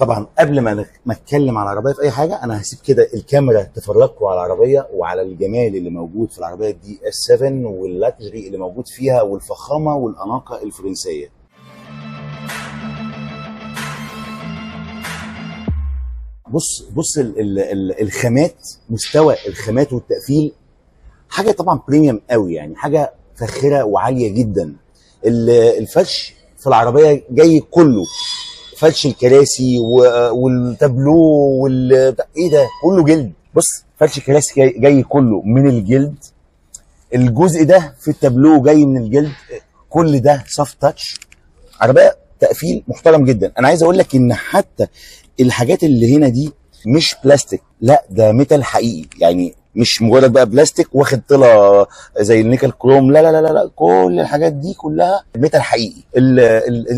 طبعا قبل ما اتكلم على العربيه في اي حاجه، انا هسيب كده الكاميرا تفرجكم على العربيه وعلى الجمال اللي موجود في العربيه دي اس 7 واللاكجري اللي موجود فيها والفخامه والاناقه الفرنسيه. بص الخامات، مستوى الخامات والتقفيل حاجه طبعا بريميوم قوي، يعني حاجه فاخره وعاليه جدا. الفرش في العربيه جاي كله، فرش الكراسي والتابلو ايه ده كله جلد. بص فرش الكراسي جاي كله من الجلد، الجزء ده في التابلو جاي من الجلد، كل ده سوفت تاتش. عربيه تقفيل محترم جدا. انا عايز اقول لك ان حتى الحاجات اللي هنا دي مش بلاستيك، لا ده ميتال حقيقي، يعني مش مجرد بقى بلاستيك واخد طلع زي النيكل كروم، لا لا لا لا، كل الحاجات دي كلها ميتال حقيقي.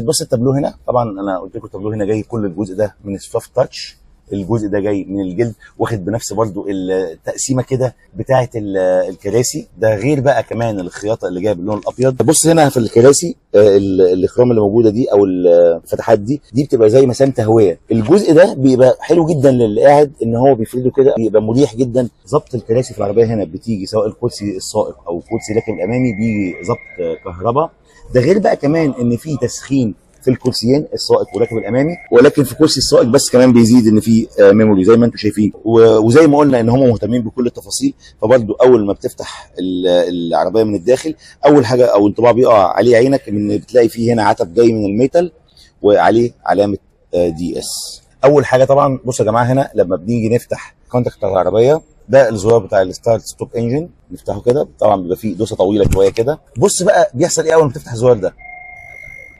بص التابلو هنا، طبعا انا قلت لكم التابلو هنا جاي كل الجزء ده من السوفت تاتش، الجزء ده جاي من الجلد، واخد بنفس برضو التقسيمه كده بتاعه الكراسي. ده غير بقى كمان الخياطه اللي جايه باللون الابيض. بص هنا في الكراسي الاخرام اللي موجوده دي او الفتحات دي بتبقى زي مسام تهويه. الجزء ده بيبقى حلو جدا للي قاعد ان هو بيفرده كده، بيبقى مريح جدا. ظبط الكراسي في العربيه هنا بتيجي سواء الكرسي السائق او الكرسي الراكب الامامي بيجي ظبط كهرباء. ده غير بقى كمان ان في تسخين في الكرسيين السائق والراكب الامامي، ولكن في كرسي السائق بس كمان بيزيد ان في ميموري زي ما انتم شايفين. وزي ما قلنا ان هم مهتمين بكل التفاصيل، فبرضو اول ما بتفتح العربيه من الداخل اول حاجه او انطباع بيقع عليه عينك ان بتلاقي فيه هنا عتب جاي من الميتال وعليه علامه دي اس. اول حاجه طبعا بصوا يا جماعه، هنا لما بنيجي نفتح كونتاكت بتاع العربيه، ده الزرار بتاع الستارت ستوب انجن، نفتحه كده. طبعا بيبقى فيه دوسه طويله شويه كده. بص بقى بيحصل ايه اول ما تفتح الزرار ده.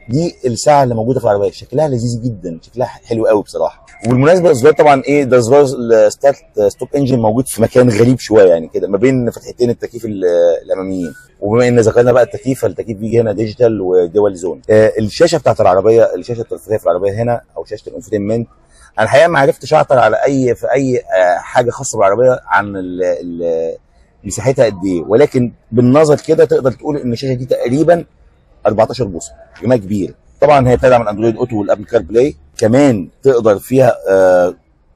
دي الساعه اللي موجوده في العربيه، شكلها لذيذ جدا، شكلها حلو قوي بصراحه. وبالمناسبه الزرار طبعا ايه ده، زرار الستارت ستوب انجن موجود في مكان غريب شويه، يعني كده ما بين فتحتين التكييف الاماميين. وبما ان ذكرنا بقى التكييف، فالتكييف بيجي هنا ديجيتال ودول زون. الشاشه بتاعت العربيه، الشاشه الترفيهيه في العربيه هنا او شاشه الانفوتينمنت، انا الحقيقه ما عرفتش اعطر على اي حاجه خاصه بالعربيه عن مساحتها قد ايه، ولكن بالنظر كده تقدر تقول ان الشاشه دي تقريبا 14 بوصه، حجمها كبير. طبعا هي بتدعم الاندرويد اوتو والابل كار بلاي، كمان تقدر فيها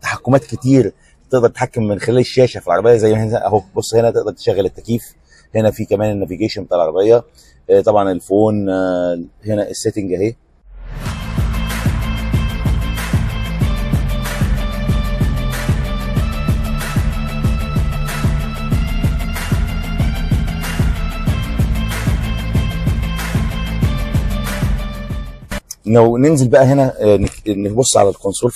تحكمات كتير، تقدر تتحكم من خلال الشاشه في العربيه زي ما هنا اهو. بص هنا تقدر تشغل التكييف، هنا في كمان النافيجيشن بتاع العربيه، طبعا الفون، هنا السيتنج اهي. لو ننزل بقى هنا نبص على الكونسول.